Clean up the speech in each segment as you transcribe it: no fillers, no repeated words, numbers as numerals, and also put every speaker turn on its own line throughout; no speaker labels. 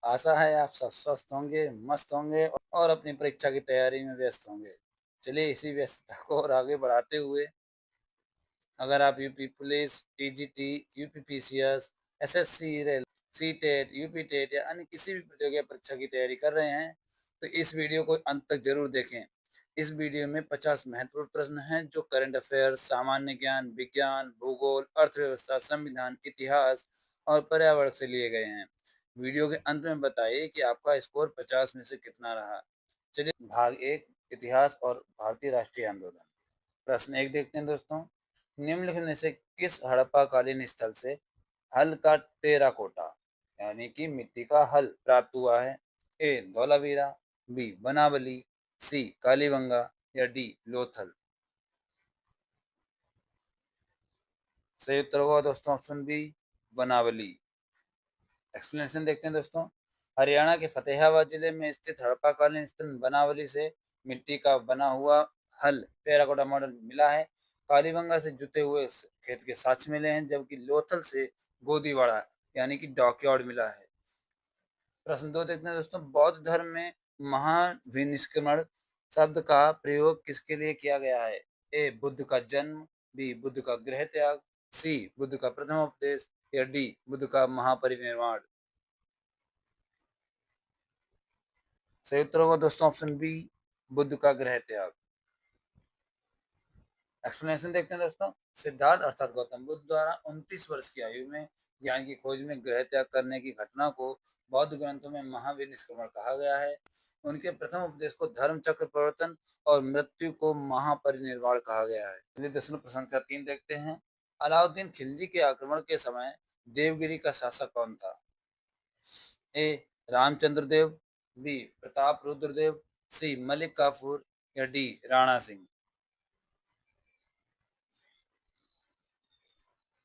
आशा है आप सब स्वस्थ होंगे, मस्त होंगे और अपनी परीक्षा की तैयारी में व्यस्त होंगे। चलिए इसी व्यस्तता को और आगे बढ़ाते हुए अगर आप UP police, TGT, UP PCS, SSC, rail, CTET, UP TET या अन्य किसी भी प्रतियोगी परीक्षा की तैयारी कर रहे हैं, तो इस वीडियो को अंत तक ज़रूर देखें। इस वीडियो में 50 महत्वपूर्ण प्रश्न हैं जो करंट अफेयर्स, सामान्य ज्ञान, विज्ञान, भूगोल, अर्थव्यवस्था, संविधान, इतिहास और पर्यावरण से लिए गए हैं। वीडियो के अंत में बताइए कि आपका स्कोर 50 में से कितना रहा। चलिए भाग 1 इतिहास और भारतीय राष्ट्रीय आंदोलन। प्रश्न 1 देखते हैं दोस्तों। निम्नलिखित में से किस हड़प्पा कालीन स्थल से हल का टेराकोटा यानी कि मिट्टी का हल प्राप्त हुआ है? ए धौलावीरा, बी बनावली, सी कालीबंगा या डी लोथल। सही उत्तर होगा दोस्तों ऑप्शन बी बनावली। एक्सप्लेनेशन देखते हैं दोस्तों। हरियाणा के फतेहाबाद जिले में स्थित हड़प्पा-कालीन स्थल बनावली से मिट्टी का बना हुआ हल टेराकोटा मॉडल मिला है। कालीबंगा से जुते हुए खेत के साक्ष्य मिले हैं, जबकि लोथल से गोदीवाड़ा यानी कि डॉकयार्ड मिला है। प्रश्न 2 देखते हैं दोस्तों। बौद्ध धर्म में महाविनिष्क्रमण शब्द का प्रयोग किसके लिए किया गया है? ए बुद्ध का जन्म, बी बुद्ध का गृह त्याग, सी बुद्ध का प्रथम उपदेश या डी बुद्ध का महापरिनिर्वाण। सही उत्तर होगा दोस्तों ऑप्शन बी बुद्ध का गृह त्याग। एक्सप्लेनेशन देखते हैं दोस्तों। सिद्धार्थ अर्थात गौतम बुद्ध द्वारा 29 वर्ष की आयु में ज्ञान की खोज में गृह त्याग करने की घटना को बौद्ध ग्रंथों में महाविनिष्क्रमण कहा गया है। उनके प्रथम उपदेश को धर्म चक्र प्रवर्तन और मृत्यु को महापरिनिर्वाण कहा गया है। चलिए दोस्तों प्रश्न संख्या 3 देखते हैं। अलाउद्दीन खिलजी के आक्रमण के समय देवगिरी का शासक कौन था? A Ramchandra Dev, B Pratap Rudradev, C Malik Kafur या डी राणा सिंह।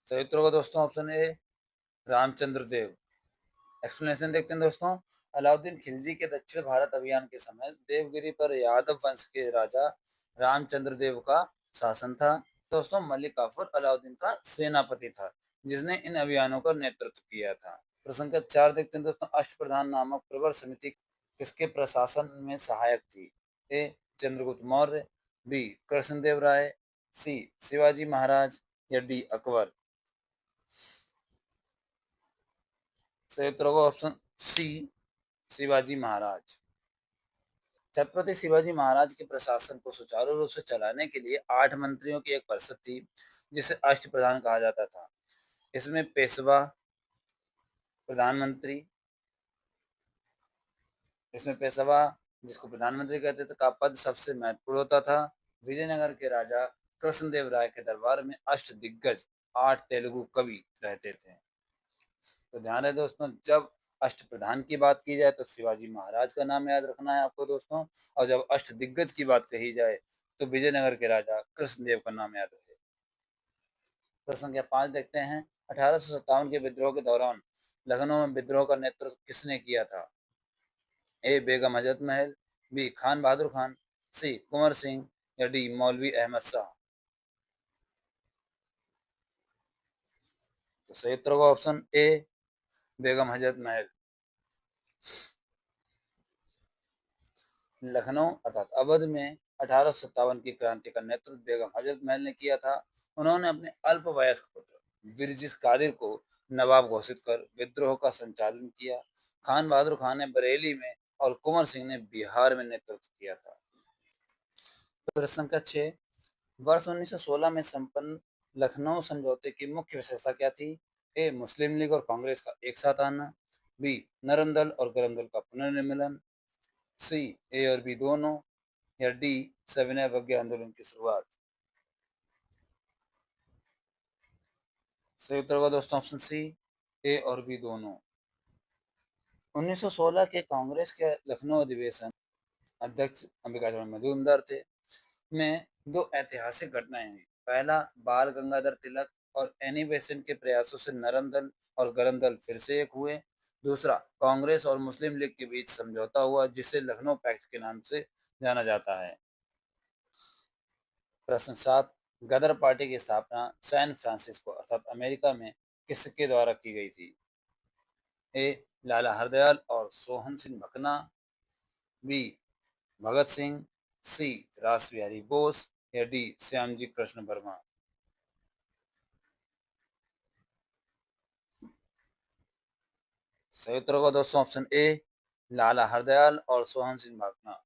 सही उत्तर होगा दोस्तों option A Ramchandra Dev. Explanation देखते हैं दोस्तों। अलाउद्दीन खिलजी के दक्षिण भारत अभियान के समय देवगिरी पर यादव वंश के राजा रामचंद्र देव का शासन था। दोस्तों मलिक काफूर अलाउद्दीन का सेनापति था जिसने इन अभियानों का नेतृत्व किया था। प्रश्न संख्या 4 देखते हैं दोस्तों। अष्टप्रधान नामक प्रवर समिति किसके प्रशासन में सहायक थी? ए चंद्रगुप्त मौर्य, बी कृष्णदेव राय, सी शिवाजी महाराज या डी अकबर। सही उत्तर होगा ऑप्शन सी शिवाजी महाराज। छत्रपति शिवाजी महाराज के प्रशासन को सुचारू रूप से चलाने के लिए 8 मंत्रियों की एक परिषद थी जिसे अष्टप्रधान कहा जाता था। इसमें पेशवा, प्रधानमंत्री, इसमें पेशवा जिसको प्रधानमंत्री कहते थे का पद सबसे महत्वपूर्ण होता था। विजयनगर के राजा कृष्णदेव राय के दरबार में अष्ट दिग्गज 8 तेलुगु कवि रहते थे। तो ध्यान रहे दोस्तों, जब अष्टप्रधान की बात की जाए तो शिवाजी महाराज का नाम याद रखना है आपको दोस्तों, और जब अष्ट दिग्गज की बात कही जाए तो विजयनगर के राजा कृष्णदेव का नाम याद रहे। प्रश्न संख्या 5 देखते हैं। 1857 के विद्रोह के दौरान लखनऊ में विद्रोह का नेतृत्व किसने किया था? ए बेगम हजरत महल, बी खान बहादुर खान, सी कुंवर सिंह या डी मौलवी अहमद शाह। तो सही उत्तर होगा ऑप्शन ए बेगम हजरत महल। लखनऊ अर्थात अवध में 1857 की क्रांति का नेतृत्व बेगम हजरत महल ने किया था। उन्होंने अपने अल्पवयस्क पुत्र बिरजिस कादिर को नवाब घोषित कर विद्रोह का संचालन किया। खान बहादुर खान ने बरेली में और कुंवर सिंह ने बिहार में नेतृत्व किया था। प्रश्न संख्या 6। वर्ष 1916 में संपन्न लखनऊ समझौते की मुख्य विशेषता क्या थी? ए मुस्लिम लीग और कांग्रेस का एक साथ आना, बी नरम दल और गरम दल का पुनर्निर्मिलन, सी ए और बी दोनों या डी सविनय अवज्ञा आंदोलन की शुरुआत। सही उत्तर होगा दोस्तों ऑप्शन सी ए और बी दोनों। 1916 के कांग्रेस के लखनऊ अधिवेशन अध्यक्ष अंबिका चरण मजूमदार थे। में दो ऐतिहासिक घटनाएं हुई। पहला, बाल गंगाधर तिलक और एनी बेसेंट के प्रयासों से नरम दल और गरम दल फिर से एक हुए। दूसरा, कांग्रेस और मुस्लिम लीग के बीच समझौता हुआ जिसे लखनऊ पैक्ट के नाम से जाना जाता है। प्रश्न 7। गदर पार्टी की स्थापना सैन फ्रांसिस्को अर्थात अमेरिका में किसके द्वारा की गई थी? ए लाला हरदयाल और सोहन सिंह भकना, बी भगत सिंह, सी रास बिहारी बोस या डी श्यामजी कृष्ण वर्मा। सही उत्तर होगा दोस्तों ऑप्शन ए लाला हरदयाल और सोहन सिंह भकना।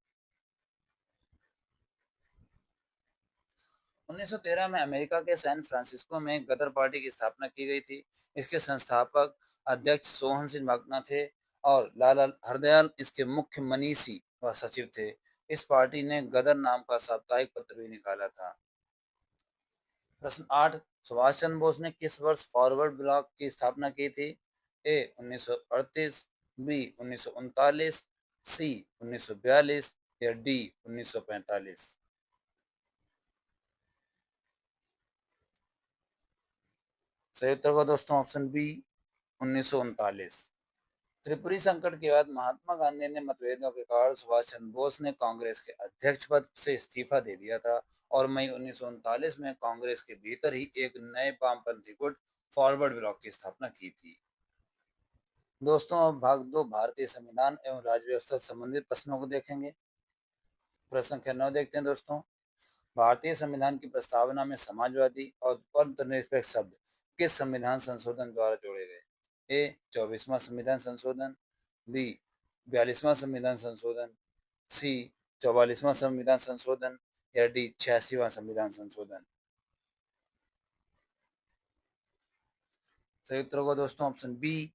1913 में अमेरिका के सैन फ्रांसिस्को में गदर पार्टी की स्थापना की गई थी। इसके संस्थापक अध्यक्ष सोहन सिंह भकना थे और लाला हरदयाल इसके मुख्य मनीषी व सचिव थे। इस पार्टी ने गदर नाम का साप्ताहिक पत्र भी निकाला था। प्रश्न 8, सुभाष चंद्र बोस ने किस वर्ष फॉरवर्ड ब्लॉक की स्थापना की थी? ए 1938, बी 1939, सी 1942 या डी 1945। सही उत्तर होगा दोस्तों ऑप्शन बी 1939। त्रिपुरी संकट के बाद महात्मा गांधी ने मतभेदों के कारण सुभाष चंद्र बोस ने कांग्रेस के अध्यक्ष पद से इस्तीफा दे दिया था और मई 1939 में कांग्रेस के भीतर ही एक नए वामपंथी गुट फॉरवर्ड ब्लॉक की स्थापना की थी। दोस्तों अब भाग 2 भारतीय संविधान एवं राज्य व्यवस्था से संबंधित प्रश्नों को देखेंगे। प्रश्न संख्या 9 देखते हैं दोस्तों। भारतीय संविधान की प्रस्तावना में समाजवादी और धर्मनिरपेक्ष शब्द किस संविधान संशोधन द्वारा जोड़े गए? ए 24वां संविधान संशोधन, बी 42वां संविधान संशोधन, सी 44वां संविधान संशोधन या डी 86वां संविधान संशोधन। सही उत्तर होगा दोस्तों ऑप्शन बी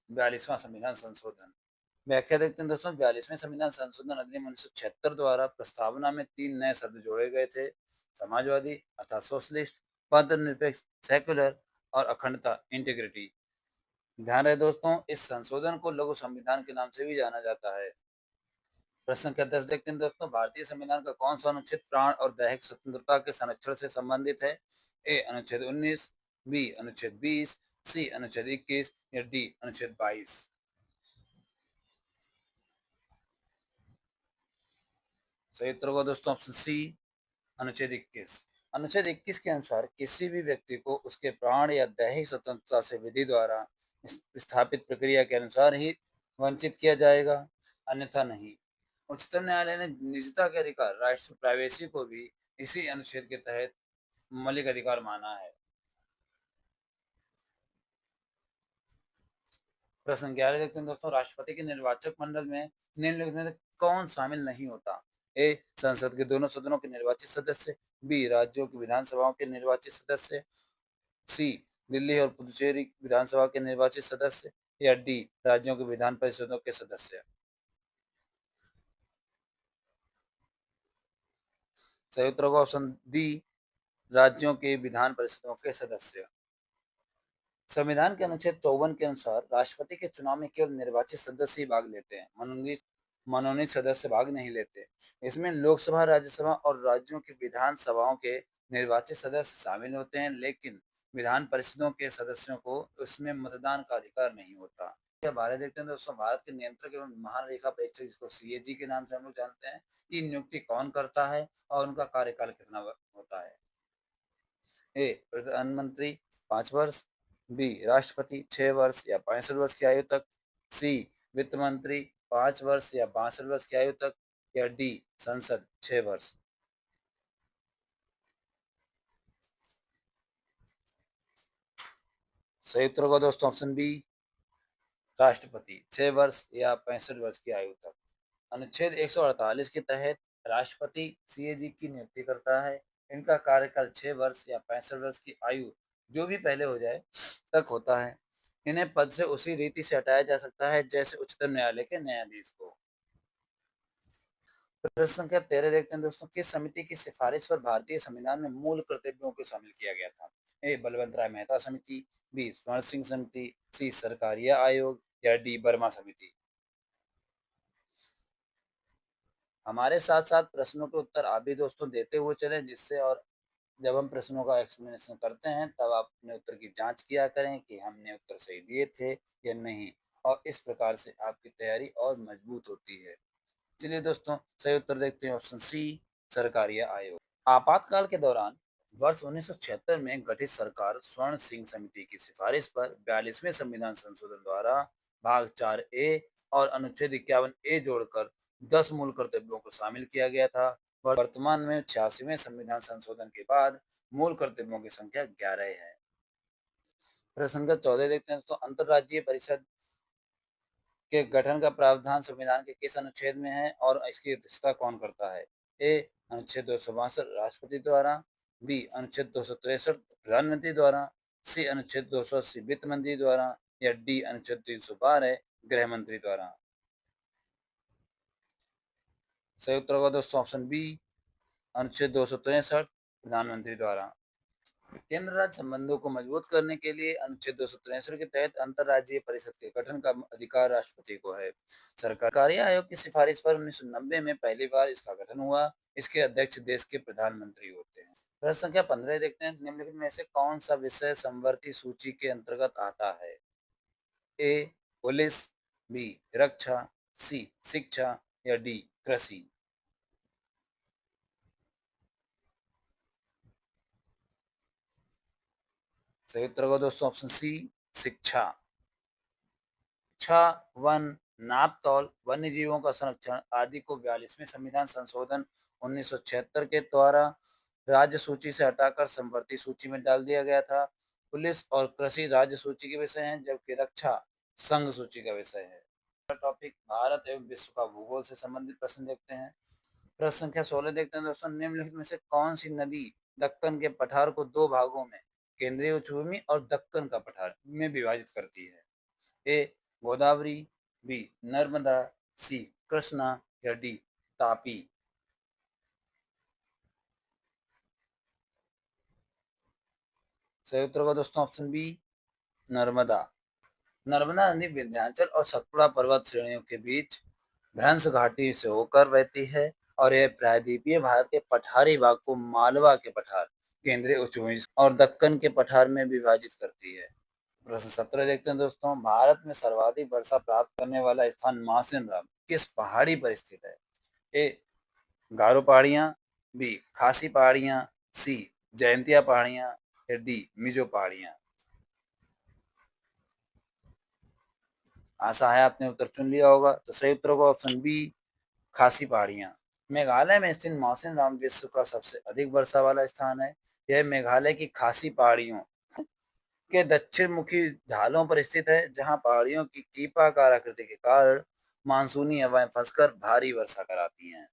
42वां संविधान संशोधन। व्याख्या देखते हैं दोस्तों। 42वें संविधान संशोधन अधिनियम 1976 द्वारा प्रस्तावना में 3 नए शब्द जोड़े गए थे। समाजवादी अर्थात सोशलिस्ट, धर्मनिरपेक्ष सेक्युलर और अखंडता इंटीग्रिटी। ध्यान रहे दोस्तों, इस संशोधन को लघु संविधान के नाम से भी जाना जाता है। प्रश्न संख्या 10 देखते हैं दोस्तों। भारतीय संविधान का कौन सा अनुच्छेद प्राण और दैहिक स्वतंत्रता के संरक्षण से संबंधित है? ए अनुच्छेद 19, बी अनुच्छेद 20, सी अनुच्छेद 21 या डी अनुच्छेद 22। सही उत्तर होगा दोस्तों ऑप्शन सी अनुच्छेद 21। अनुच्छेद 21 के अनुसार किसी भी व्यक्ति को उसके प्राण या दैहिक स्वतंत्रता से विधि द्वारा स्थापित प्रक्रिया के अनुसार ही वंचित किया जाएगा, अन्यथा नहीं। उच्चतम न्यायालय ने निजता के अधिकार राइट्स टू प्राइवेसी को भी इसी अनुच्छेद के तहत मौलिक अधिकार माना है। प्रश्न 11 देखते हैं दोस्तों। राष्ट्रपति के निर्वाचक मंडल में निम्नलिखित में से कौन शामिल नहीं होता? ए संसद के दोनों सदनों के निर्वाचित सदस्य, बी राज्यों की विधानसभाओं के निर्वाचित सदस्य, सी दिल्ली और पुदुचेरी विधानसभा के निर्वाचित सदस्य या डी राज्यों के विधान परिषदों के सदस्य। सही उत्तर होगा ऑप्शन डी राज्यों के विधान परिषदों के सदस्य। संविधान के अनुच्छेद 54 के अनुसार राष्ट्रपति के चुनाव में केवल निर्वाचित सदस्य ही भाग लेते हैं, मनोनीत मनोनीत सदस्य भाग नहीं लेते। इसमें लोकसभा, राज्यसभा और राज्यों की विधान सभाओं के निर्वाचित सदस्य शामिल होते हैं, लेकिन विधान परिषदों के सदस्यों को उसमें मतदान का अधिकार नहीं होता। क्या भारत देखते हैं दोस्तों। भारत के नियंत्रक एवं महालेखा परीक्षक, जिसको सीएजी के नाम से हम लोग जानते हैं, की नियुक्ति कौन करता है और उनका कार्यकाल कितना होता है? ए प्रधानमंत्री 5 वर्ष, बी राष्ट्रपति 6 वर्ष या 65 वर्ष की आयु तक, सी वित्त मंत्री 5 वर्ष या 62 वर्ष की आयु तक या डी संसद 6 वर्ष। सही उत्तर होगा दोस्तों ऑप्शन बी राष्ट्रपति 6 वर्ष या 65 वर्ष की आयु तक। अनुच्छेद 148 के तहत राष्ट्रपति सीएजी की नियुक्ति करता है। इनका कार्यकाल 6 वर्ष या 65 वर्ष की आयु जो भी पहले हो जाए तक होता है। इन्हें पद से उसी रीति से हटाया जा सकता है जैसे उच्चतम न्यायालय के न्यायाधीश को। प्रश्न संख्या 13 देखते हैं दोस्तों। किस समिति की सिफारिश पर भारतीय संविधान में मूल कर्तव्यों को शामिल किया गया था? ए बलवंत राय मेहता समिति, बी स्वर्ण सिंह समिति, सी सरकारिया आयोग या डी वर्मा समिति। हमारे साथ साथ प्रश्नों के उत्तर आप भी दोस्तों देते हुए चलें, जिससे और जब हम प्रश्नों का एक्सप्लेनेशन करते हैं तब आप अपने उत्तर की जांच किया करें कि हमने उत्तर सही दिए थे या नहीं, और इस प्रकार से आपकी तैयारी और मजबूत होती है। चलिए दोस्तों, सही उत्तर देखते हैं ऑप्शन सी सरकारिया आयोग। आपातकाल के दौरान वर्ष 1976 में गठित सरकार स्वर्ण सिंह समिति की सिफारिश पर 42वें संविधान संशोधन द्वारा भाग 4A और अनुच्छेद 51A जोड़कर 10 मूल कर्तव्यों को शामिल किया गया था। वर्तमान में 86वें संविधान संशोधन के बाद मूल कर्तव्यों की संख्या 11 है। प्रश्न संख्या 14 देखते हैं दोस्तों, अंतर्राज्यीय परिषद के गठन का प्रावधान संविधान के किस अनुच्छेद में है और इसकी अध्यक्षता कौन करता है? ए अनुच्छेद 262 राष्ट्रपति द्वारा, बी अनुच्छेद 263 प्रधानमंत्री द्वारा, सी अनुच्छेद 280 वित्त मंत्री द्वारा या डी अनुच्छेद 312 गृह मंत्री द्वारा। सही उत्तर होगा दोस्तों ऑप्शन बी अनुच्छेद 263 प्रधानमंत्री द्वारा। केंद्र राज्य संबंधों को मजबूत करने के लिए अनुच्छेद 263 के तहत अंतर्राज्यीय परिषद के गठन का अधिकार राष्ट्रपति को है। सरकारी आयोग की सिफारिश पर 1990 में पहली बार इसका गठन हुआ। इसके अध्यक्ष देश के प्रधानमंत्री होते हैं। प्रश्न संख्या 15 देखते हैं, निम्नलिखित में से कौन सा विषय समवर्ती सूची के अंतर्गत आता है? ए पुलिस, बी रक्षा, सी शिक्षा या डी कृषि। सही उत्तर होगा दोस्तों ऑप्शन सी शिक्षा। शिक्षा, वन, नापतौल, वन्य जीवों का संरक्षण आदि को 42वें संविधान संशोधन 1976 के द्वारा राज्य सूची से हटाकर समवर्ती सूची में डाल दिया गया था। पुलिस और कृषि राज्य सूची के विषय हैं, जबकि रक्षा संघ सूची का विषय है। टॉपिक भारत एवं विश्व का भूगोल से संबंधित प्रश्न देखते हैं। प्रश्न संख्या 16 देखते हैं दोस्तों, निम्नलिखित में से कौन सी नदी दक्कन के पठार को दो भागों में, केंद्रीय उच्चभूमि और दक्कन का पठार में विभाजित करती है? ए गोदावरी, बी नर्मदा, सी कृष्णा या डी तापी। सही उत्तर होगा दोस्तों ऑप्शन बी नर्मदा। नर्मदा नदी विंध्याचल और सतपुड़ा पर्वत श्रेणियों के बीच भ्रंश घाटी से होकर बहती है और यह प्रायद्वीपीय भारत के पठारी भाग को मालवा के पठार, केंद्रीय उच्चभूमि और दक्कन के पठार में विभाजित करती है। प्रश्न 17 देखते हैं दोस्तों, भारत में सर्वाधिक वर्षा प्राप्त करने वाला स्थान मासिन राम किस पहाड़ी पर स्थित है? ए गारो पहाड़ियाँ, बी खासी पहाड़ियाँ, सी जयंतिया पहाड़ियाँ या डी मिजो पहाड़ियाँ। आशा है आपने उत्तर चुन लिया होगा। तो सही उत्तर होगा ऑप्शन बी खासी पहाड़ियाँ। मेघालय में स्थित मौसिन राम विश्व का सबसे अधिक वर्षा वाला स्थान है। यह मेघालय की खासी पहाड़ियों के दक्षिण मुखी ढालों पर स्थित है, जहां पहाड़ियों की कीपाकार आकृति के कारण मानसूनी हवाएं फंसकर भारी वर्षा कराती हैं।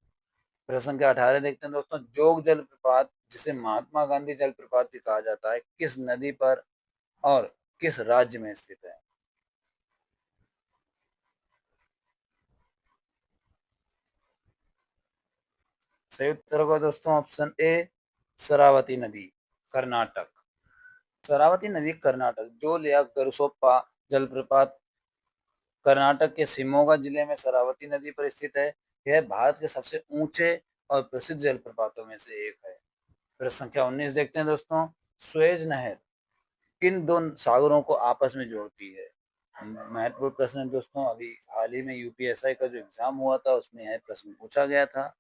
प्रश्न संख्या 18 देखते हैं दोस्तों, जोग जलप्रपात जिसे महात्मा गांधी जलप्रपात भी कहा जाता है, किस नदी पर और किस राज्य में स्थित है? सही उत्तर होगा दोस्तों ऑप्शन ए शरावती नदी, कर्नाटक। शरावती नदी कर्नाटक जोल या गरुसोप्पा जलप्रपात कर्नाटक के शिमोगा जिले में शरावती नदी पर स्थित है। यह भारत के सबसे ऊंचे और प्रसिद्ध जलप्रपातों में से एक है। प्रश्न संख्या 19 देखते हैं दोस्तों, सुएज नहर किन दो सागरों को आपस में जोड़ती है? महत्वपूर्ण प्रश्न है दोस्तों। अभी हाल ही में यूपीएसआई का जो एग्जाम हुआ था उसमें यह प्रश्न पूछा गया था।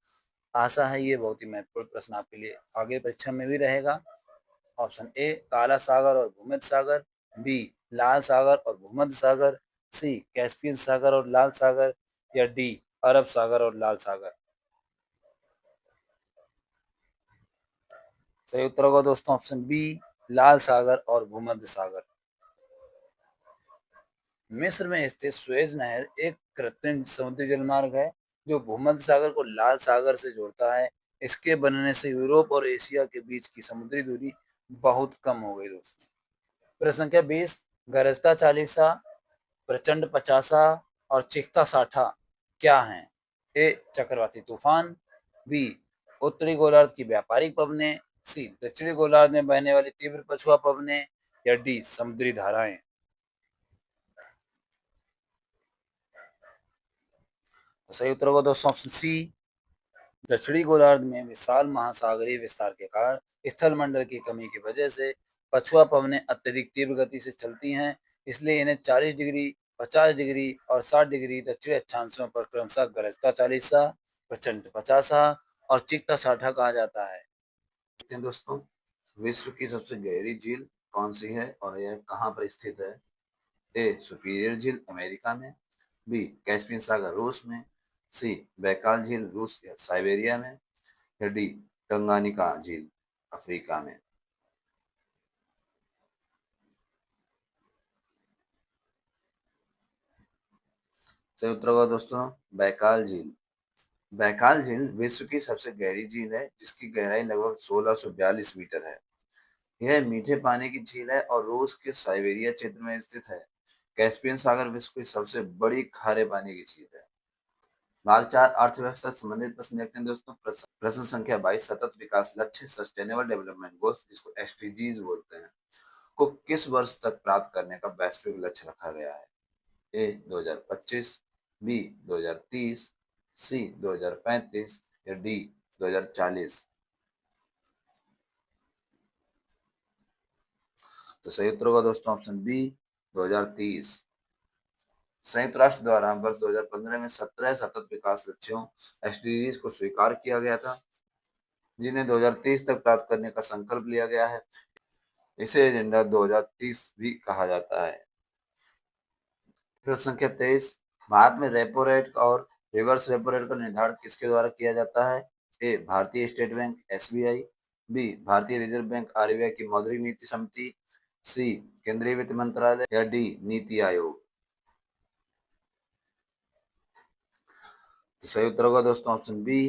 आशा है ये बहुत ही महत्वपूर्ण प्रश्न आपके लिए आगे परीक्षा में भी रहेगा। ऑप्शन ए काला सागर और भूमध्य सागर, बी लाल सागर और भूमध्य सागर, सी कैस्पियन सागर और लाल सागर या डी अरब सागर और लाल सागर। सही उत्तर होगा दोस्तों ऑप्शन बी लाल सागर और भूमध्य सागर। मिस्र में स्थित सुएज नहर एक कृत्रिम समुद्री जलमार्ग है जो भूमध्य सागर को लाल सागर से जोड़ता है। इसके बनने से यूरोप और एशिया के बीच की समुद्री दूरी बहुत कम हो गई दोस्तों। प्रश्न संख्या 20, गरजता चालीसा, प्रचंड पचासा और चिखता साठा क्या हैं? ए चक्रवाती तूफान, बी उत्तरी गोलार्ध की व्यापारिक पवनें, सी दक्षिणी गोलार्ध में बहने वाली तीव्र पछुआ पवनें या डी समुद्री धाराएं। तो सही उत्तर होगा दोस्तों ऑप्शन सी दक्षिणी गोलार्ध में विशाल महासागरीय विस्तार के कारण स्थल मंडल की कमी की वजह से पछुआ पवनें अत्यधिक तीव्र गति से चलती हैं। इसलिए इन्हें 40 डिग्री, 50 डिग्री और 60 डिग्री दक्षिणी अक्षांशों पर क्रमशः गरजता चालीसा, प्रचंड पचासा और चिकता साठा कहा जाता है। दोस्तों विश्व की सबसे गहरी झील कौन सी है और यह कहाँ पर स्थित है? ए सुपीरियर झील अमेरिका में, बी कैस्पियन सागर रूस में, सी बैकाल झील रूस या साइबेरिया में, या डी टंगानिका झील अफ्रीका में। सही उत्तर होगा दोस्तों बैकाल झील। बैकाल झील विश्व की सबसे गहरी झील है जिसकी गहराई लगभग 1642 मीटर है। यह मीठे पानी की झील है और रूस के साइबेरिया क्षेत्र में स्थित है। कैस्पियन सागर विश्व की सबसे बड़ी खारे पानी की झील है। भाग 4 अर्थव्यवस्था से संबंधित प्रश्न देखते हैं दोस्तों। प्रश्न संख्या 22 सतत विकास लक्ष्य सस्टेनेबल डेवलपमेंट गोल्स जिसको एसडीजीज बोलते हैं को किस वर्ष तक प्राप्त करने का वैश्विक लक्ष्य रखा गया है? ए 2025, बी 2030, सी 2035 या डी 2040। तो सही उत्तर होगा दोस्तों ऑप्शन बी 2030। संयुक्त राष्ट्र द्वारा वर्ष 2015 में 17 सतत विकास लक्ष्यों एसडीजीज को स्वीकार किया गया था जिन्हें 2030 तक प्राप्त करने का संकल्प लिया गया है। इसे एजेंडा 2030 भी कहा जाता है। प्रश्न संख्या 23 भारत में रेपो रेट और रिवर्स रेपो रेट का निर्धारण किसके द्वारा किया जाता है? ए भारतीय स्टेट बैंक एसबीआई, बी भारतीय रिजर्व बैंक आरबीआई की मौद्रिक नीति समिति, सी केंद्रीय वित्त मंत्रालय या डी नीति आयोग। तो सही उत्तर होगा दोस्तों ऑप्शन बी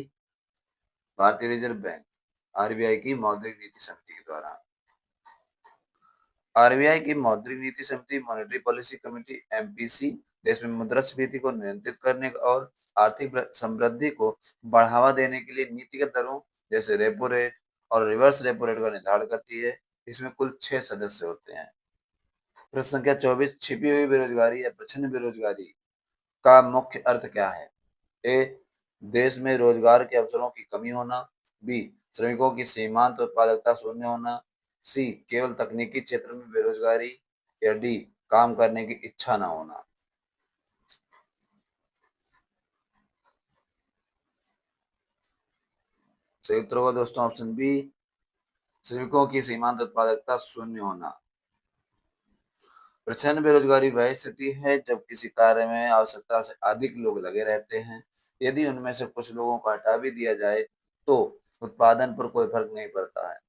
भारतीय रिजर्व बैंक आरबीआई की मौद्रिक नीति समिति के द्वारा। आरबीआई की मौद्रिक नीति समिति मॉनेटरी पॉलिसी कमेटी एमपीसी देश में मुद्रास्फीति को नियंत्रित करने और आर्थिक समृद्धि को बढ़ावा देने के लिए नीतिगत दरों जैसे रेपो रेट और रिवर्स रेपो रेट का निर्धारण करती है। इसमें कुल 6 सदस्य होते हैं। प्रश्न संख्या 24 छिपी हुई बेरोजगारी या प्रच्छन्न बेरोजगारी का मुख्य अर्थ क्या है? ए देश में रोजगार के अवसरों की कमी होना, बी श्रमिकों की सीमांत उत्पादकता शून्य होना, सी केवल तकनीकी क्षेत्र में बेरोजगारी या डी काम करने की इच्छा न होना। सही उत्तर होगा दोस्तों ऑप्शन बी श्रमिकों की सीमांत उत्पादकता शून्य होना। प्रच्छन्न बेरोजगारी वह स्थिति है जब किसी कार्य में आवश्यकता से अधिक लोग लगे रहते हैं। यदि उनमें से कुछ लोगों को हटा भी दिया जाए तो उत्पादन पर कोई फर्क नहीं पड़ता है।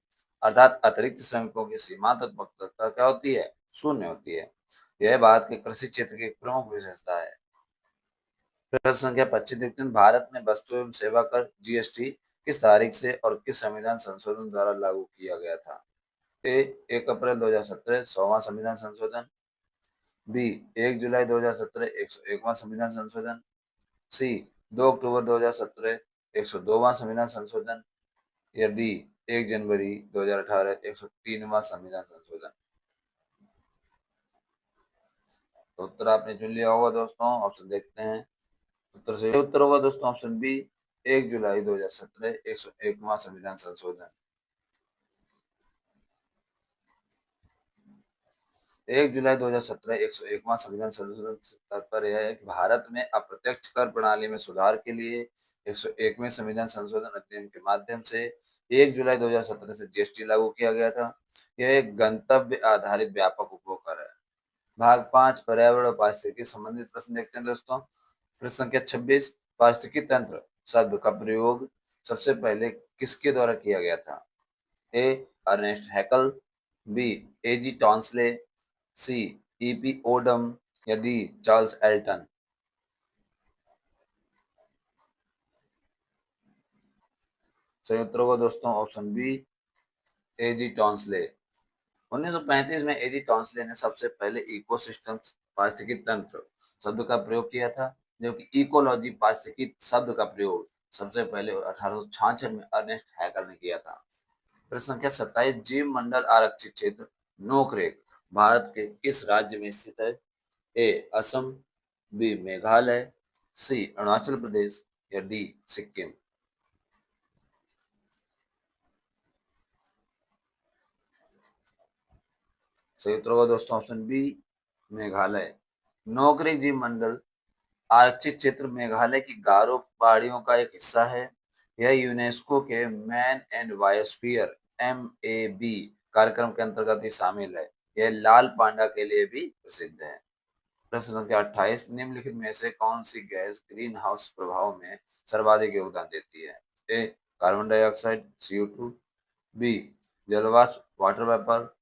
अर्थात अतिरिक्त श्रमिकों की सीमांत उत्पादकता क्या होती है? शून्य होती है। यह भारत के कृषि क्षेत्र की एक प्रमुख विशेषता है। प्रश्न संख्या 25 देखते हैं भारत में वस्तु एवं सेवा कर जीएसटी किस तारीख से और किस संविधान संशोधन द्वारा लागू किया गया था? ए 1 अप्रैल 2017 100वां संविधान संशोधन, बी 1 जुलाई 2017 101वां संविधान संशोधन, सी 2 अक्टूबर 2017 102वां संविधान संशोधन या डी 1 जनवरी 2018 103वां संविधान संशोधन। तो उत्तर आपने चुन लिया होगा दोस्तों। ऑप्शन देखते हैं। उत्तर से उत्तर होगा दोस्तों ऑप्शन बी 1 जुलाई 2017 101वां संविधान संशोधन। 1 जुलाई 2017 101वां संविधान संशोधन से तात्पर्य यह है कि भारत में अप्रत्यक्ष कर प्रणाली में सुधार के लिए 101वें संविधान संशोधन अधिनियम के माध्यम से 1 जुलाई 2017 से जीएसटी लागू किया गया था। यह एक गंतव्य आधारित व्यापक उपभोग कर है। भाग 5 पर्यावरण और पारिस्थितिकी संबंधित प्रश्न देखते हैं दोस्तों। प्रश्न संख्या 26 पारिस्थितिकी तंत्र शब्द का प्रयोग सबसे पहले किसके द्वारा किया गया था? A Ernest Haeckel, B A G Tansley, C E P Odum या डी चार्ल्स एल्टन। सही उत्तर होगा दोस्तों ऑप्शन बी एजी टॉन्सले। 1935 में एजी टॉन्सले ने सबसे पहले इकोसिस्टम्स पारिस्थितिकी तंत्र शब्द का प्रयोग किया था जबकि इकोलॉजी पारिस्थितिकी शब्द का प्रयोग सबसे पहले 1866 में अर्नेस्ट हैकल ने किया था। प्रश्न संख्या 27 जीव मंडल आरक्षित क्षेत्र नोकरेक भारत के किस राज्य में स्थित है? ए असम, बी मेघालय, सी अरुणाचल प्रदेश या डी सिक्किम। सही उत्तर होगा दोस्तों ऑप्शन बी मेघालय। नोकरेक जीव मंडल आरक्षित क्षेत्र मेघालय की गारो पहाड़ियों का एक हिस्सा है। यह यूनेस्को के man and biosphere M A B कार्यक्रम के अंतर्गत भी शामिल है। यह लाल पांडा के लिए भी प्रसिद्ध है। प्रश्न संख्या 28, निम्नलिखित में से कौन सी गैस ग्रीन हाउस प्रभाव में सर्वाधिक योगदान देती है? ए कार्बन डाइऑक्साइड CO2, बी जलवाष्प वाटर वेपर,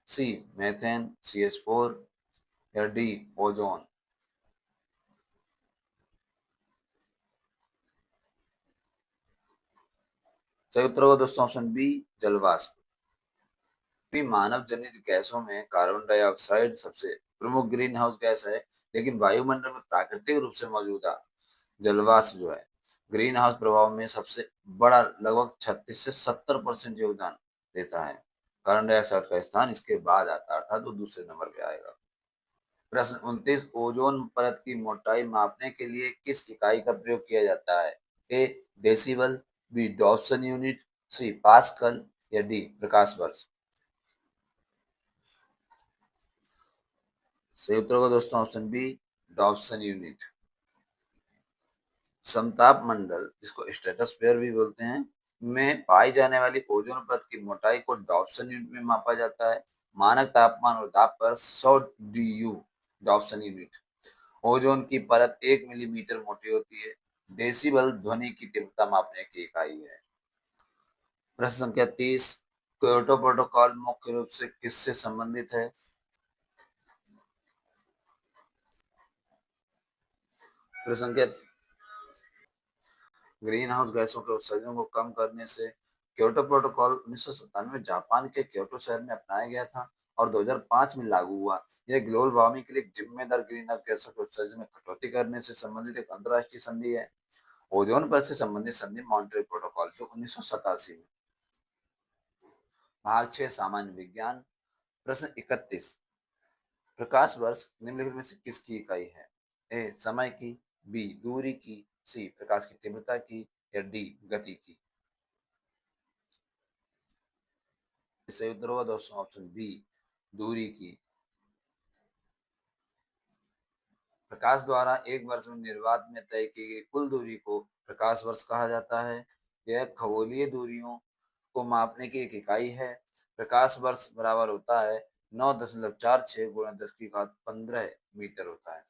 सी मेथेन CH4 या डी ओजोन। सही उत्तर होगा दोस्तों ऑप्शन बी जलवाष्प। भी मानव जनित गैसों में कार्बन डाइऑक्साइड सबसे प्रमुख ग्रीन हाउस गैस है, लेकिन वायुमंडल में प्राकृतिक रूप से मौजूदा जलवाष्प जो है ग्रीन हाउस प्रभाव में सबसे बड़ा लगभग 36 से 70% योगदान देता है। कार्बन डाइऑक्साइड का स्थान इसके बाद आता है, अर्थात वो दूसरे नंबर पे आएगा। प्रश्न 29, ओजोन परत की मोटाई मापने के लिए किस इकाई का प्रयोग किया जाता है? ए डेसिबल, बी डॉप्सन यूनिट, सी पास्कल या डी प्रकाश वर्ष। सही उत्तर होगा दोस्तों ऑप्शन बी डॉप्सन यूनिट। समताप मंडल, जिसको स्ट्रेटोस्फीयर भी बोलते हैं, में पाई जाने वाली ओजोन परत की मोटाई को डॉप्सन यूनिट में मापा जाता है। मानक तापमान और दाब पर 100 DU डॉप्सन यूनिट। ओजोन की परत 1 मिलीमीटर मोटी होती है। डेसिबल ध्वनि की तीव्रता मापने की इकाई है। प्रश्न संख्या 30, क्योटो प्रोटोकॉल मुख्य रूप से किससे संबंधित है? प्रश्न संख्या ग्रीन हाउस गैसों के उत्सर्जन को कम करने से। क्योटो प्रोटोकॉल 1997 में जापान के क्योटो शहर में अपनाया गया था और 2005 में लागू हुआ। यह ग्लोबल वार्मिंग के लिए जिम्मेदार ग्रीन हाउस गैसों के उत्सर्जन में कटौती करने से संबंधित एक अंतर्राष्ट्रीय संधि है। ओजोन परत से संबंधित संधि मॉन्ट्रियल प्रोटोकॉल जो 1987 में। भाग 6 सामान्य विज्ञान। प्रश्न 31, प्रकाश वर्ष निम्नलिखित में से किसकी इकाई है? ए समय की, बी दूरी की, सी प्रकाश की तीव्रता की या डी गति की। सही उत्तर होगा दोस्तों ऑप्शन बी दूरी की। प्रकाश द्वारा एक वर्ष में निर्वात में तय की गई कुल दूरी को प्रकाश वर्ष कहा जाता है। यह खगोलीय दूरियों को मापने की एक इकाई है। प्रकाश वर्ष बराबर होता है 9.46 गुणा 10 की घात 15 मीटर होता है।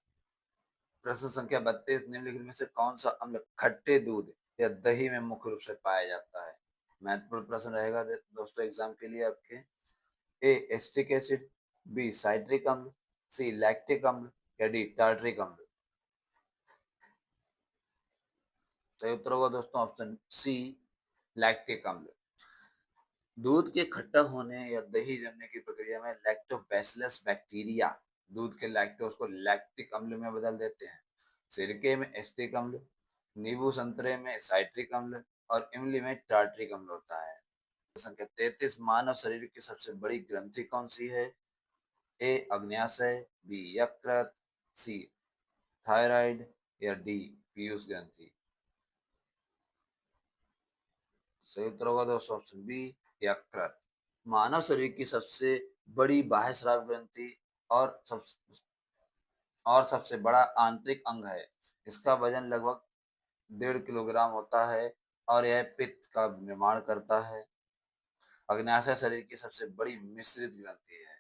प्रश्न संख्या 32, निम्नलिखित में से कौन सा अम्ल खट्टे दूध या दही में मुख्य रूप से पाया जाता है? महत्वपूर्ण प्रश्न रहेगा दोस्तों एग्जाम के लिए आपके। ए एस्टिक एसिड, बी साइट्रिक अम्ल, सी लैक्टिक अम्ल या डी टार्ट्रिक अम्ल। सही उत्तर होगा दोस्तों ऑप्शन सी लैक्टिक अम्ल। दूध के खट्टा होने या दही जमने की प्रक्रिया में लैक्टोबैसिलस बैक्टीरिया दूध के लैक्टोज को लैक्टिक अम्ल में बदल देते हैं। सिरके में एस्टिक अम्ल, नींबू संतरे में साइट्रिक अम्ल और इमली में टार्ट्रिक अम्ल होता है। संख्या 33, मानव शरीर की सबसे बड़ी ग्रंथि कौन सी है? ए अग्न्याशय, बी यकृत, सी थायराइड या डी पीयूष ग्रंथि। सही उत्तर होगा दोस्तों ऑप्शन बी यकृत। मानव शरीर की सबसे बड़ी बाह्य स्राव ग्रंथि और सबसे बड़ा आंतरिक अंग है। इसका वजन लगभग 1.5 किलोग्राम होता है और यह पित्त का निर्माण करता है। अग्न्याशय शरीर की सबसे बड़ी मिश्रित ग्रंथि है।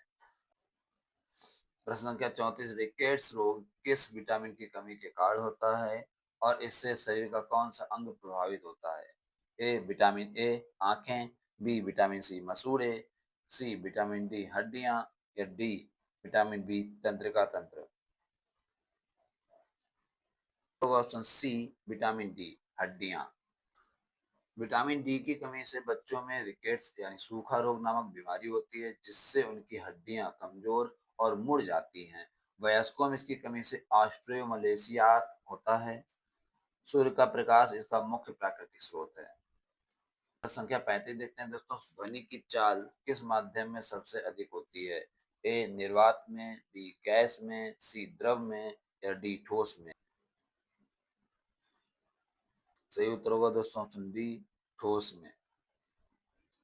प्रश्न संख्या 34, रिकेट्स रोग किस विटामिन की कमी के कारण होता है और इससे शरीर का कौन सा अंग प्रभावित होता है? ए विटामिन ए आंखें, बी विटामिन सी मसूड़े, सी विटामिन डी हड्डियां या डी विटामिन बी तंत्रिका तंत्र। तो ऑप्शन सी विटामिन डी हड्डियां। विटामिन डी की कमी से बच्चों में रिकेट्स यानी सूखा रोग नामक बीमारी होती है, जिससे उनकी हड्डियां कमजोर और मुड़ जाती हैं। वयस्कों में इसकी कमी से ऑस्ट्रियोमलेशिया होता है। सूर्य का प्रकाश इसका मुख्य प्राकृतिक स्रोत है। संख्या 35 देखते हैं दोस्तों, ध्वनि की चाल किस माध्यम में सबसे अधिक होती है? ए निर्वात में, बी गैस में, सी द्रव में या डी ठोस में। सही उत्तर होगा दोस्तों ऑप्शन डी ठोस में।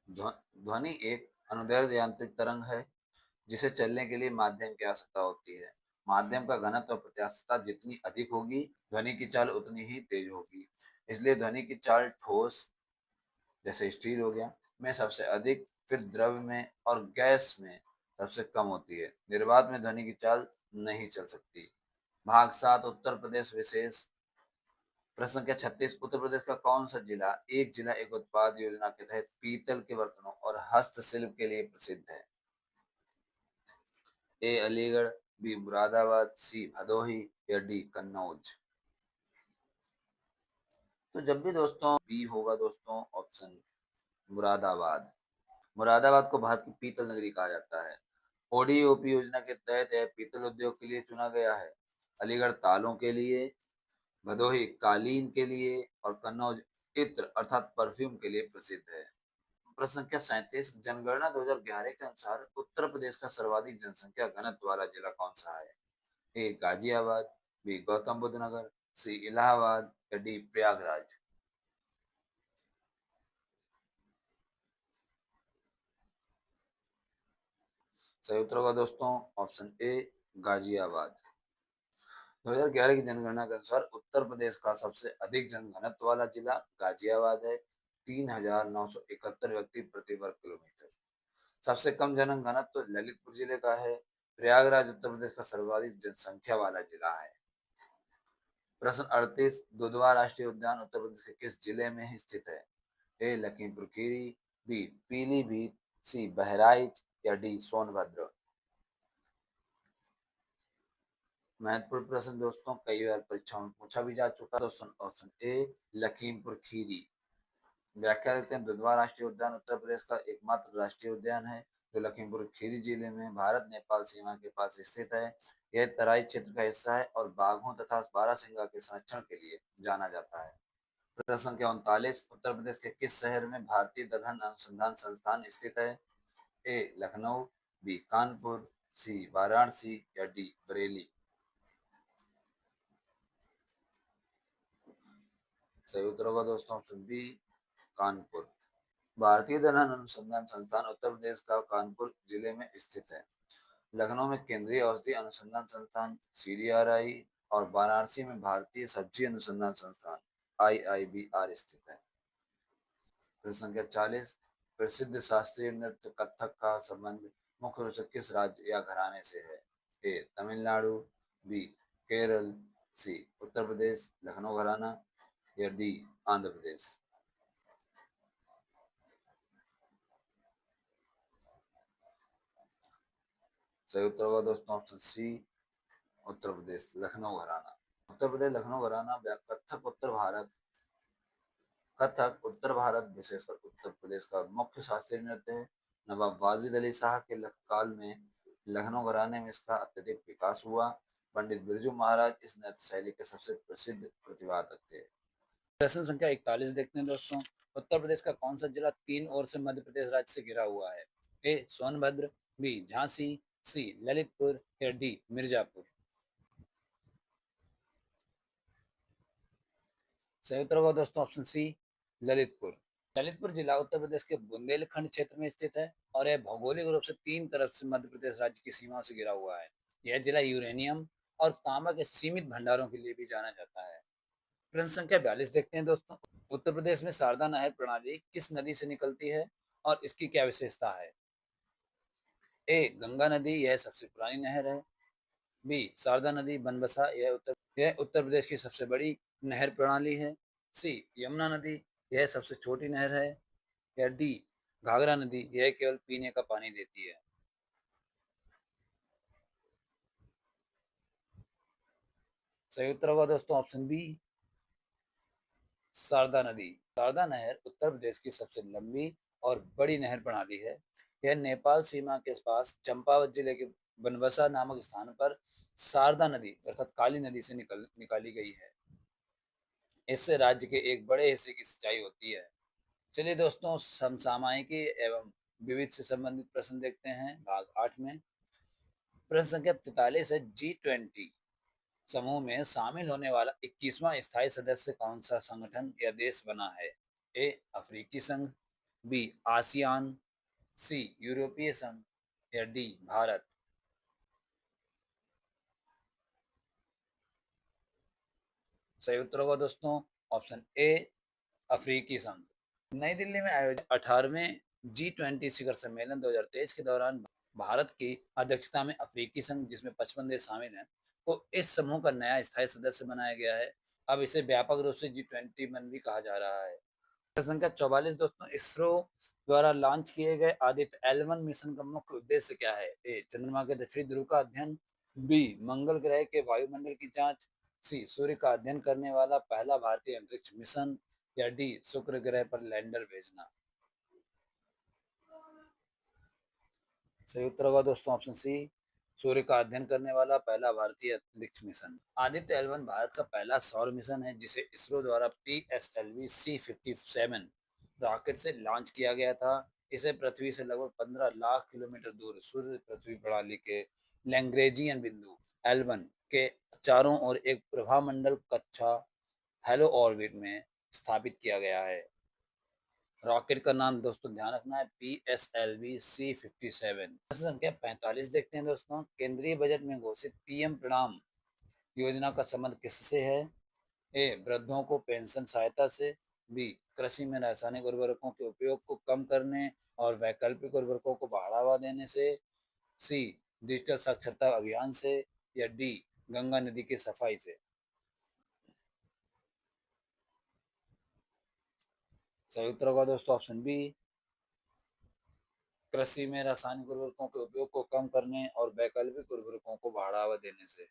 ध्वनि एक अनुदैर्ध्य यांत्रिक तरंग है जिसे चलने के लिए माध्यम की आवश्यकता होती है। माध्यम का घनत्व और प्रत्यास्थता जितनी अधिक होगी, ध्वनि की चाल उतनी ही तेज होगी। इसलिए ध्वनि की चाल ठोस जैसे स्टील हो गया में सबसे अधिक फिर द्रव में और गैस में सबसे कम होती है। निर्वात में ध्वनि की चाल नहीं चल सकती। भाग 7 उत्तर प्रदेश विशेष। प्रश्न संख्या 36, उत्तर प्रदेश का कौन सा जिला एक जिला एक उत्पाद योजना के तहत पीतल के बर्तनों और हस्तशिल्प के लिए प्रसिद्ध है? ए अलीगढ़, बी मुरादाबाद, सी भदोही या डी कन्नौज। तो जब भी दोस्तों बी होगा दोस्तों ऑप्शन मुरादाबाद। मुरादाबाद को भारत की पीतल नगरी कहा जाता है। ओडीओपी योजना के तहत यह पीतल उद्योग के लिए चुना गया है। अलीगढ़ तालों के लिए, भदोही कालीन के लिए और कन्नौज इत्र अर्थात परफ्यूम के लिए प्रसिद्ध है। प्रश्न संख्या 37, जनगणना 2011 के अनुसार उत्तर प्रदेश का सर्वाधिक जनसंख्या घनत्व वाला जिला कौन सा है? ए गाजियाबाद, बी गौतम बुद्ध नगर, सी इलाहाबाद या डी प्रयागराज। सही उत्तर होगा दोस्तों ऑप्शन ए गाजियाबाद। 2011 की जनगणना के अनुसार उत्तर प्रदेश का सबसे अधिक जनघनत्व वाला जिला गाजियाबाद है। 3,971 व्यक्ति प्रति वर्ग किलोमीटर। सबसे कम जनघनत्व तो ललितपुर जिले का है। प्रयागराज उत्तर प्रदेश का सर्वाधिक जनसंख्या वाला जिला है। प्रश्न 38, दुधवा राष्ट्रीय उद्यान उत्तर प्रदेश के किस जिले में स्थित है? ए लखीमपुर खीरी, बी पीलीभीत, सी बहराइच या डी सोनभद्र। महत्वपूर्ण प्रश्न दोस्तों, कई बार परीक्षाओं में पूछा भी जा चुका है। दोस्तों ऑप्शन ए लखीमपुर खीरी। व्याख्या करते हैं, दुधवा राष्ट्रीय उद्यान उत्तर प्रदेश का एकमात्र राष्ट्रीय उद्यान है जो लखीमपुर खीरी जिले में भारत नेपाल सीमा के पास स्थित है। यह तराई क्षेत्र का हिस्सा है और बाघों तथा बारहसिंगा के संरक्षण के लिए जाना जाता है। प्रश्न संख्या 39, उत्तर प्रदेश के किस शहर में भारतीय दलहन अनुसंधान संस्थान स्थित है? ए लखनऊ, बी कानपुर, सी वाराणसी या डी बरेली। सही उत्तर होगा दोस्तों ऑप्शन बी कानपुर। भारतीय दलहन अनुसंधान संस्थान उत्तर प्रदेश का कानपुर जिले में स्थित है। लखनऊ में केंद्रीय औषधि अनुसंधान संस्थान सीडीआरआई और वाराणसी में भारतीय सब्जी अनुसंधान संस्थान आईआईबीआर स्थित है। प्रश्न संख्या 40, प्रसिद्ध शास्त्रीय नृत्य कथक का संबंध मुख्य रूप से किस राज्य या घराने से है? ए तमिलनाडु, बी केरल, सी उत्तर प्रदेश लखनऊ घराना या डी आंध्र प्रदेश। सही उत्तर होगा दोस्तों ऑप्शन सी उत्तर प्रदेश लखनऊ घराना। उत्तर प्रदेश लखनऊ घराना कथक उत्तर भारत विशेषकर उत्तर प्रदेश का मुख्य शास्त्रीय नृत्य है। नवाब वाजिद अली शाह के काल में लखनऊ घराने में इसका अत्यधिक विकास हुआ। पंडित बिरजू महाराज इस नृत्य शैली के सबसे प्रसिद्ध प्रतिपादक थे। प्रश्न संख्या 41 देखते हैं दोस्तों, उत्तर प्रदेश का कौन सा जिला तीन ओर से मध्य प्रदेश राज्य से घिरा हुआ है? ए सोनभद्र, बी झांसी, सी ललितपुर या डी मिर्जापुर। सही उत्तर होगा दोस्तों ऑप्शन सी ललितपुर। ललितपुर जिला उत्तर प्रदेश के बुंदेलखंड क्षेत्र में स्थित है और यह भौगोलिक रूप से तीन तरफ से मध्य प्रदेश राज्य की सीमा से घिरा हुआ है। यह जिला यूरेनियम और तांबा के सीमित भंडारों के लिए भी जाना जाता है। प्रश्न संख्या 42 देखते हैं दोस्तों, उत्तर प्रदेश में शारदा नहर प्रणाली किस नदी से निकलती है और इसकी क्या विशेषता है? ए गंगा नदी, यह सबसे पुरानी नहर है। बी शारदा नदी बनबसा, यह उत्तर प्रदेश की सबसे बड़ी नहर प्रणाली है। सी यमुना नदी, यह सबसे छोटी नहर है या डी घाघरा नदी, यह केवल पीने का पानी देती है। सही उत्तर होगा दोस्तों ऑप्शन बी शारदा नदी। शारदा नहर उत्तर प्रदेश की सबसे लंबी और बड़ी नहर प्रणाली है। यह नेपाल सीमा के पास चंपावत जिले के बनबसा नामक स्थान पर शारदा नदी अर्थात काली नदी से निकाली गई है। इससे राज्य के एक बड़े हिस्से की सिंचाई होती है। चलिए दोस्तों, समसामयिकी एवं विविध से संबंधित प्रश्न देखते हैं भाग 8 में। प्रश्न संख्या 43 है, G20 समूह में शामिल होने वाला 21वां स्थायी सदस्य कौन सा संगठन या देश बना है? ए अफ्रीकी संघ, बी आसियान, सी यूरोपीय संघ या डी भारत। सही उत्तर होगा दोस्तों ऑप्शन ए अफ्रीकी संघ। नई दिल्ली में आयोजित 18वें G20 शिखर सम्मेलन 2023 के दौरान भारत की अध्यक्षता में अफ्रीकी संघ, जिसमें 55 देश शामिल हैं, को इस समूह का नया स्थायी सदस्य बनाया गया है। अब इसे व्यापक रूप से G20 मन भी कहा जा रहा है। संख्या 44 दोस्तों, इसरो द्वारा लॉन्च किए गए आदित्य L1 मिशन का मुख्य उद्देश्य क्या है? ए, चंद्रमा के दक्षिणी ध्रुव का अध्ययन, बी, मंगल ग्रह के वायुमंडल की जांच, सी, सूर्य का अध्ययन करने वाला पहला भारतीय अंतरिक्ष मिशन, या डी, शुक्र ग्रह पर लैंडर भेजना। सही उत्तर होगा दोस्तों ऑप्शन सी, सूर्य का अध्ययन करने वाला पहला भारतीय अंतरिक्ष मिशन। आदित्य L1 भारत का पहला सौर मिशन है, जिसे इसरो द्वारा PSLV C57 रॉकेट से लॉन्च किया गया था। इसे पृथ्वी से लगभग 15 लाख किलोमीटर दूर सूर्य पृथ्वी प्रणाली के लैग्रेंजियन बिंदु L1 के चारों ओर एक प्रभामंडल कक्षा हेलो ऑर्बिट में स्थापित किया गया है। रॉकेट का नाम दोस्तों ध्यान रखना है PSLV C57। प्रश्न संख्या 45 देखते हैं दोस्तों, केंद्रीय बजट में घोषित PM प्रणाम योजना का संबंध किससे है? ए, वृद्धों को पेंशन सहायता से, बी, कृषि में रासायनिक उर्वरकों के उपयोग को कम करने और वैकल्पिक उर्वरकों को बढ़ावा देने से, सी, डिजिटल साक्षरता अभियान से, या डी, गंगा नदी की सफाई से। सही उत्तर होगा दोस्तों ऑप्शन बी, कृषि में रासायनिक उर्वरकों के उपयोग को कम करने और वैकल्पिक उर्वरकों को बढ़ावा देने से।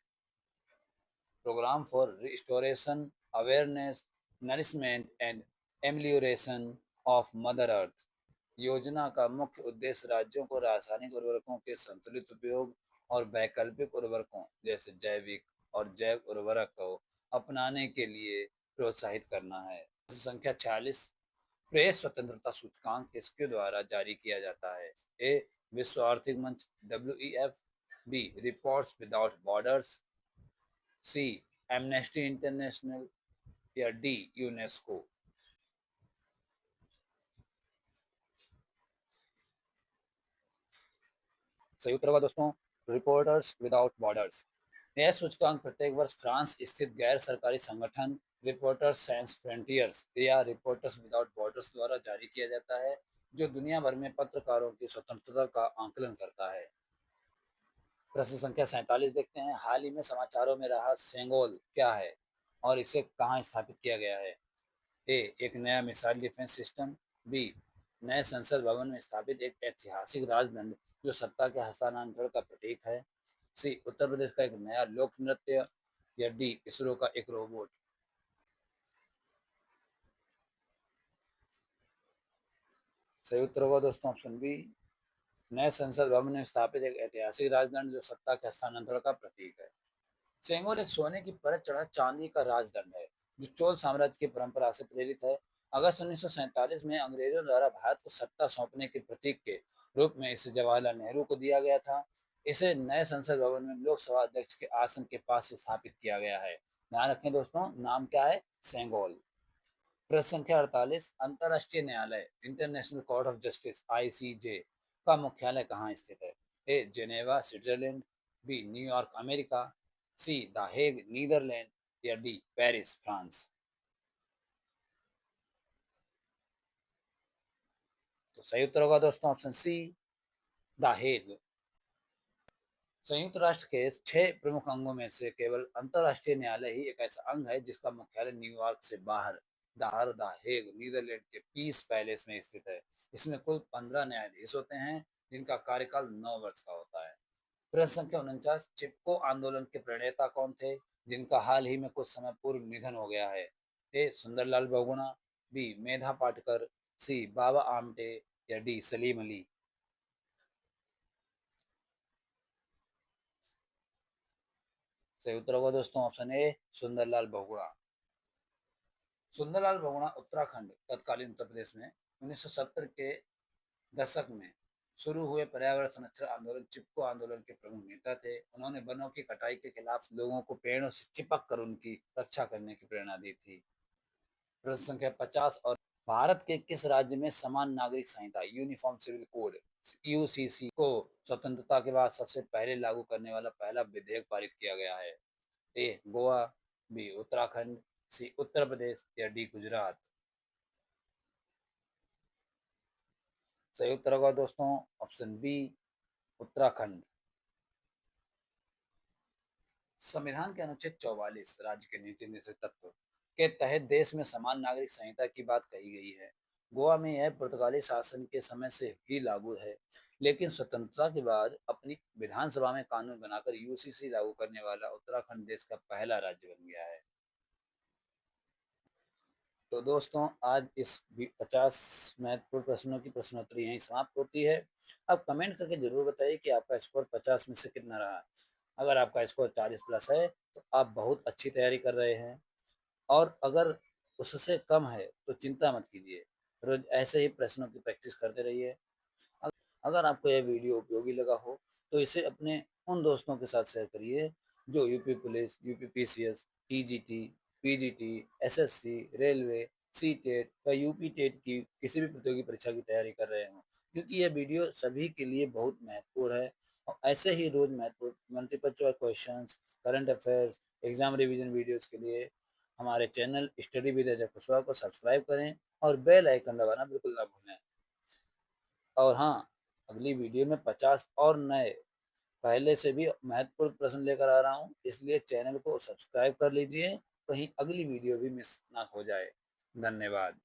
Program for restoration, awareness, nourishment and amelioration of mother earth योजना का मुख्य उद्देश्य राज्यों को रासायनिक उर्वरकों के संतुलित उपयोग और वैकल्पिक उर्वरकों जैसे जैविक और जैव उर्वरक को अपनाने के लिए प्रोत्साहित करना है। संख्या 46, प्रेस स्वतंत्रता सूचकांक किसके द्वारा जारी किया जाता है? ए, विश्व आर्थिक मंच WEF, B, reports without borders, C, Amnesty International, या डी, यूनेस्को। सही उत्तर होगा दोस्तों रिपोर्टर्स विदाउट बॉर्डर्स। यह सूचकांक प्रत्येक वर्ष फ्रांस स्थित गैर सरकारी संगठन रिपोर्टर्स सैंस फ्रंटियर्स या रिपोर्टर्स विदाउट बॉर्डर्स द्वारा जारी किया जाता है, जो दुनिया भर में पत्रकारों की स्वतंत्रता का आंकलन करता है। प्रश्न संख्या 47 देखते हैं, हाल ही में समाचारों में रहा सेंगोल क्या है और इसे कहाँ स्थापित किया गया है? ए, एक नया मिसाइल डिफेंस सिस्टम, बी, नए संसद भवन में स्थापित एक ऐतिहासिक राजदंड जो सत्ता के हस्तांतरण का प्रतीक है, सी, उत्तर प्रदेश का एक नया लोक नृत्य, या डी, इसरो का एक रोबोट। सही उत्तर होगा दोस्तों ऑप्शन बी, नए संसद भवन में स्थापित एक ऐतिहासिक राजदंड जो सत्ता के हस्तांतरण का प्रतीक है। सेंगोल एक सोने की परत चढ़ा चांदी का राजदंड है, जो चोल साम्राज्य की परंपरा से प्रेरित है। अगस्त 1947 में अंग्रेजों द्वारा भारत को सत्ता सौंपने के प्रतीक के रूप में इसे जवाहरलाल नेहरू को दिया गया था। इसे नए संसद भवन में लोकसभा अध्यक्ष के आसन के पास स्थापित किया गया है। ध्यान रखें दोस्तों, नाम क्या है? सेंगोल। प्रश्न संख्या 48, अंतर्राष्ट्रीय न्यायालय International Court of Justice ICJ का मुख्यालय कहाँ स्थित है? A, Geneva Switzerland, B, New York America, C, the Hague Netherlands, या डी, पेरिस फ्रांस। तो सही उत्तर होगा दोस्तों ऑप्शन सी, द हेग। संयुक्त राष्ट्र के 6 प्रमुख अंगों में से केवल अंतर्राष्ट्रीय न्यायालय ही एक ऐसा अंग है जिसका मुख्यालय न्यूयॉर्क से बाहर द हेग नीदरलैंड के पीस पैलेस में स्थित है। इसमें कुल 15 न्यायाधीश होते हैं, जिनका कार्यकाल 9 वर्ष का होता है। प्रश्न संख्या 49, चिपको आंदोलन के प्रणेता कौन थे, जिनका हाल ही में कुछ समय पूर्व निधन हो गया है? ए, सुंदरलाल बहुगुणा, बी, मेधा पाटकर, सी, बाबा आमटे, या डी, सलीम अली। सही उत्तर होगा दोस्तों ऑप्शन ए, सुंदरलाल बहुगुणा। सुंदरलाल बहुगुणा उत्तराखंड तत्कालीन उत्तर प्रदेश में 1970 के दशक में शुरू हुए पर्यावरण संरक्षण आंदोलन चिपको आंदोलन के प्रमुख नेता थे। उन्होंने वनों की कटाई के खिलाफ लोगों को पेड़ों से चिपक कर उनकी रक्षा करने की प्रेरणा दी थी। प्रश्न संख्या 50, और भारत के किस राज्य में समान नागरिक संहिता यूनिफॉर्म सिविल कोड UCC को स्वतंत्रता के बाद सबसे पहले लागू करने वाला पहला विधेयक पारित किया गया है? ए, गोवा, बी, उत्तराखंड, सी, उत्तर प्रदेश, या डी, गुजरात। सही उत्तर होगा दोस्तों ऑप्शन बी, उत्तराखंड। संविधान के अनुच्छेद 44 राज्य के नीति निश्चित तत्व के तहत देश में समान नागरिक संहिता की बात कही गई है। गोवा में यह पुर्तगाली शासन के समय से ही लागू है, लेकिन स्वतंत्रता के बाद अपनी विधानसभा में कानून बनाकर यूसीसी लागू करने वाला उत्तराखंड देश का पहला राज्य बन गया है। तो दोस्तों आज इस 50 महत्वपूर्ण प्रश्नों की प्रश्नोत्तरी यहीं समाप्त होती है। अब कमेंट करके जरूर बताइए कि आपका स्कोर 50 में से कितना रहा। अगर आपका स्कोर 40 प्लस है तो आप बहुत अच्छी तैयारी कर रहे हैं, और अगर उससे कम है तो चिंता मत कीजिए, रोज ऐसे ही प्रश्नों की प्रैक्टिस करते रहिए। अगर आपको यह वीडियो उपयोगी लगा हो तो इसे अपने उन दोस्तों के साथ शेयर करिए जो UP police, UP PCS, TGT, PGT, SSC, railway, C TET या यूपी टेट की किसी भी प्रतियोगी परीक्षा की तैयारी कर रहे हों, क्योंकि यह वीडियो सभी के लिए बहुत महत्वपूर्ण है। और ऐसे ही रोज महत्वपूर्ण multiple choice questions, current affairs, exam revision videos के लिए हमारे channel study with Ajay Kushwaha को सब्सक्राइब करें और बेल आइकन दबाना बिल्कुल ना भूलें। और हाँ, अगली वीडियो में 50 और नए पहले से भी महत्वपूर्ण प्रश्न लेकर आ रहा हूँ, इसलिए चैनल को सब्सक्राइब कर लीजिए, कहीं अगली वीडियो भी मिस ना हो जाए। धन्यवाद।